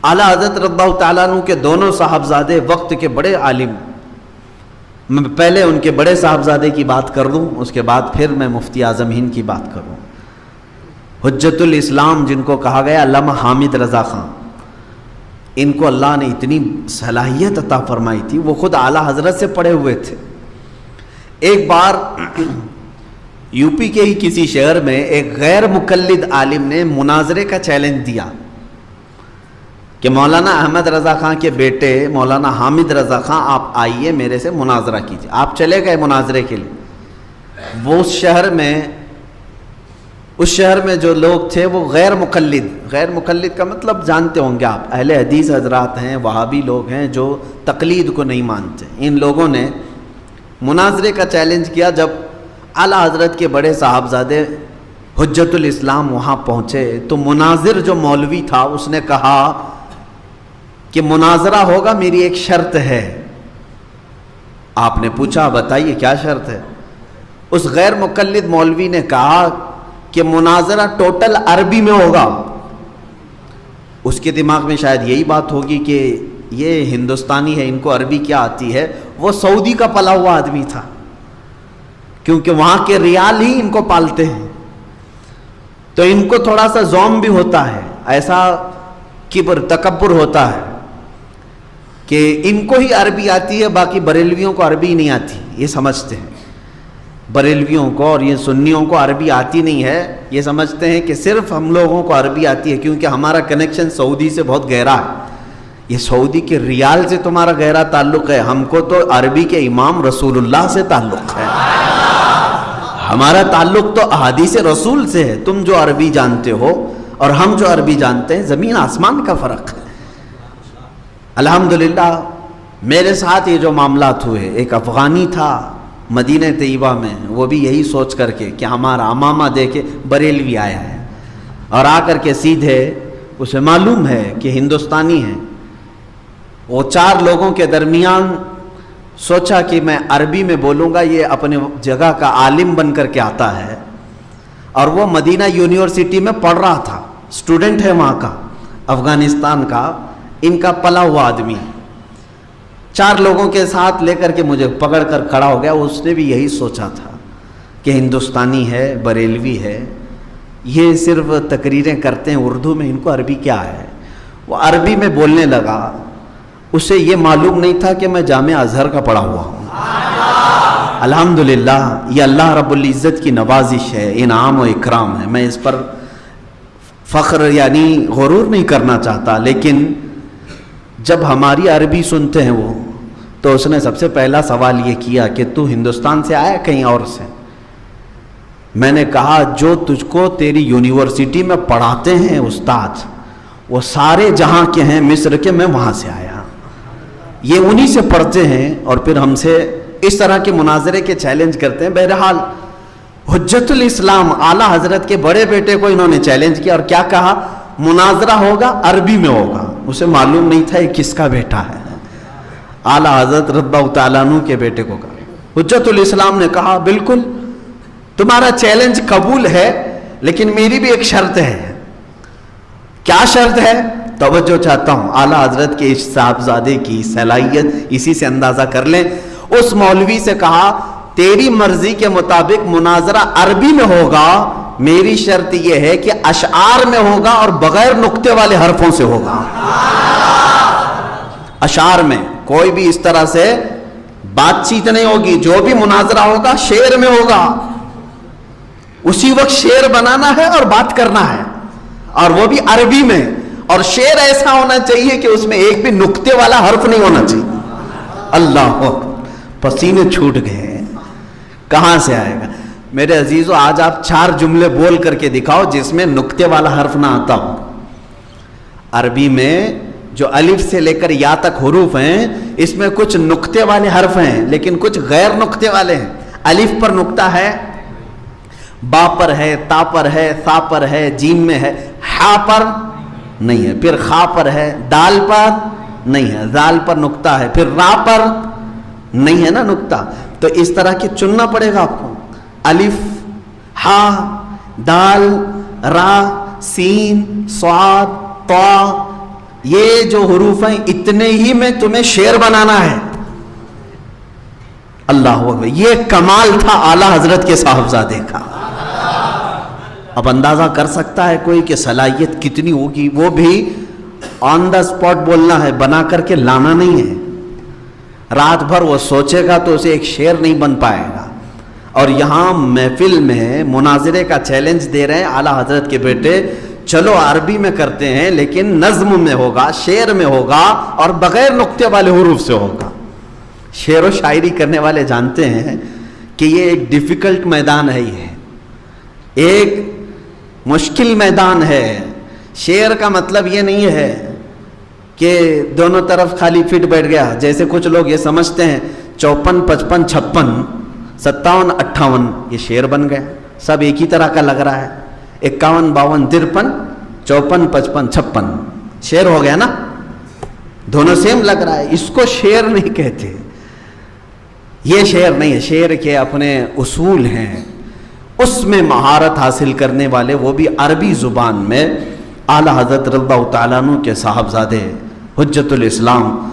اعلیٰ حضرت رضی اللہ تعالیٰ عنہ کے دونوں صاحبزادے وقت کے بڑے عالم. میں پہلے ان کے بڑے صاحبزادے کی بات کر دوں, اس کے بعد پھر میں مفتی اعظم ہند کی بات کروں. حجت الاسلام جن کو کہا گیا علامہ حامد رضا خان, ان کو اللہ نے اتنی صلاحیت عطا فرمائی تھی, وہ خود اعلیٰ حضرت سے پڑھے ہوئے تھے. ایک بار یو پی کے ہی کسی شہر میں ایک غیر مقلد عالم نے مناظرے کا چیلنج دیا کہ مولانا احمد رضا خان کے بیٹے مولانا حامد رضا خان آپ آئیے میرے سے مناظرہ کیجیے. آپ چلے گئے مناظرے کے لیے. وہ اس شہر میں جو لوگ تھے وہ غیر مقلد کا مطلب جانتے ہوں گے آپ, اہل حدیث حضرات ہیں, وہابی لوگ ہیں جو تقلید کو نہیں مانتے. ان لوگوں نے مناظرے کا چیلنج کیا. جب اعلیٰ حضرت کے بڑے صاحبزادے حجت الاسلام وہاں پہنچے تو مناظر جو مولوی تھا اس نے کہا کہ مناظرہ ہوگا, میری ایک شرط ہے. آپ نے پوچھا بتائیے کیا شرط ہے؟ اس غیر مقلد مولوی نے کہا کہ مناظرہ ٹوٹل عربی میں ہوگا. اس کے دماغ میں شاید یہی بات ہوگی کہ یہ ہندوستانی ہے, ان کو عربی کیا آتی ہے. وہ سعودی کا پلا ہوا آدمی تھا, کیونکہ وہاں کے ریال ہی ان کو پالتے ہیں, تو ان کو تھوڑا سا زوم بھی ہوتا ہے, ایسا کبر تکبر ہوتا ہے کہ ان کو ہی عربی آتی ہے, باقی بریلویوں کو عربی نہیں آتی. یہ سمجھتے ہیں بریلویوں کو اور یہ سنیوں کو عربی آتی نہیں ہے. یہ سمجھتے ہیں کہ صرف ہم لوگوں کو عربی آتی ہے کیونکہ ہمارا کنیکشن سعودی سے بہت گہرا ہے. یہ سعودی کے ریال سے تمہارا گہرا تعلق ہے, ہم کو تو عربی کے امام رسول اللہ سے تعلق ہے. ہمارا تعلق تو احادیث رسول سے ہے. تم جو عربی جانتے ہو اور ہم جو عربی جانتے ہیں, زمین آسمان کا فرق ہے. الحمدللہ میرے ساتھ یہ جو معاملات ہوئے, ایک افغانی تھا مدینہ طیبہ میں, وہ بھی یہی سوچ کر کے کہ ہمارا امامہ دیکھے بریلوی آیا ہے, اور آ کر کے سیدھے اسے معلوم ہے کہ ہندوستانی ہے. وہ 4 لوگوں کے درمیان سوچا کہ میں عربی میں بولوں گا, یہ اپنے جگہ کا عالم بن کر کے آتا ہے, اور وہ مدینہ یونیورسٹی میں پڑھ رہا تھا, اسٹوڈنٹ ہے وہاں کا, افغانستان کا, ان کا پلا ہوا آدمی. 4 لوگوں کے ساتھ لے کر کے مجھے پکڑ کر کھڑا ہو گیا. اس نے بھی یہی سوچا تھا کہ ہندوستانی ہے, بریلوی ہے, یہ صرف تقریریں کرتے ہیں اردو میں, ان کو عربی کیا ہے. وہ عربی میں بولنے لگا. اسے یہ معلوم نہیں تھا کہ میں جامعہ ازہر کا پڑھا ہوا ہوں. الحمدللہ یہ اللہ رب العزت کی نوازش ہے, انعام و اکرام ہے. میں اس پر فخر یعنی غرور نہیں کرنا چاہتا, لیکن جب ہماری عربی سنتے ہیں وہ, تو اس نے سب سے پہلا سوال یہ کیا کہ تو ہندوستان سے آیا کہیں اور سے؟ میں نے کہا جو تجھ کو تیری یونیورسٹی میں پڑھاتے ہیں استاد, وہ سارے جہاں کے ہیں, مصر کے, میں وہاں سے آیا. یہ انہی سے پڑھتے ہیں اور پھر ہم سے اس طرح کے مناظرے کے چیلنج کرتے ہیں. بہرحال حجت الاسلام اعلیٰ حضرت کے بڑے بیٹے کو انہوں نے چیلنج کیا, اور کیا کہا؟ مناظرہ ہوگا, عربی میں ہوگا. اسے معلوم نہیں تھا یہ کس کا بیٹا ہے. اعلیٰ حضرت رضی اللہ تعالیٰ عنہ کے بیٹے کو کہا. حجت الاسلام نے کہا بالکل تمہارا چیلنج قبول ہے, لیکن میری بھی ایک شرط ہے. کیا شرط ہے؟ توجہ چاہتا ہوں, اعلیٰ حضرت کے اس صاحبزادے کی صلاحیت اسی سے اندازہ کر لیں. اس مولوی سے کہا تیری مرضی کے مطابق مناظرہ عربی میں ہوگا, میری شرط یہ ہے کہ اشعار میں ہوگا اور بغیر نقطے والے حرفوں سے ہوگا. اشعار میں کوئی بھی اس طرح سے بات چیت نہیں ہوگی, جو بھی مناظرہ ہوگا شعر میں ہوگا. اسی وقت شعر بنانا ہے اور بات کرنا ہے, اور وہ بھی عربی میں, اور شعر ایسا ہونا چاہیے کہ اس میں ایک بھی نقطے والا حرف نہیں ہونا چاہیے. اللہ پسینے چھوٹ گئے. کہاں سے آئے گا؟ میرے عزیزو آج آپ 4 جملے بول کر کے دکھاؤ جس میں نقطے والا حرف نہ آتا ہو. عربی میں جو الف سے لے کر یا تک حروف ہیں, اس میں کچھ نقطے والے حرف ہیں لیکن کچھ غیر نقطے والے ہیں. الف پر نقطہ ہے, با پر ہے, تا پر ہے, سا پر ہے, جیم میں ہے, ہا پر نہیں ہے, پھر خا پر ہے, دال پر نہیں ہے, زال پر نقطہ ہے, پھر را پر نہیں ہے نا نقطہ. تو اس طرح کے چننا پڑے گا آپ کو. الف, ہا, دال, را, سین, صاد, طا, یہ جو حروف ہیں اتنے ہی میں تمہیں شعر بنانا ہے. اللہ اکبر. یہ کمال تھا اعلیٰ حضرت کے صاحبزادے کا. اب اندازہ کر سکتا ہے کوئی کہ صلاحیت کتنی ہوگی. وہ بھی آن دا اسپاٹ بولنا ہے, بنا کر کے لانا نہیں ہے. رات بھر وہ سوچے گا تو اسے ایک شعر نہیں بن پائے گا. اور یہاں محفل میں مناظرے کا چیلنج دے رہے ہیں اعلیٰ حضرت کے بیٹے, چلو عربی میں کرتے ہیں لیکن نظم میں ہوگا, شعر میں ہوگا, اور بغیر نقطے والے حروف سے ہوگا. شعر و شاعری کرنے والے جانتے ہیں کہ یہ ایک ڈیفیکلٹ میدان ہے, یہ ایک مشکل میدان ہے. شعر کا مطلب یہ نہیں ہے کہ دونوں طرف خالی فٹ بیٹھ گیا, جیسے کچھ لوگ یہ سمجھتے ہیں 54, 55, 56, 57, 58 یہ شعر بن گئے, سب ایک ہی طرح کا لگ رہا ہے. 51, 52, 53, 54, 55, 56 شعر ہو گیا نا, دونوں سیم لگ رہا ہے. اس کو شعر نہیں کہتے, یہ شعر نہیں ہے. شعر کے اپنے اصول ہیں, اس میں مہارت حاصل کرنے والے, وہ بھی عربی زبان میں, اعلیٰ حضرت رضی اللہ تعالیٰ عنہ کے صاحبزادے حجت الاسلام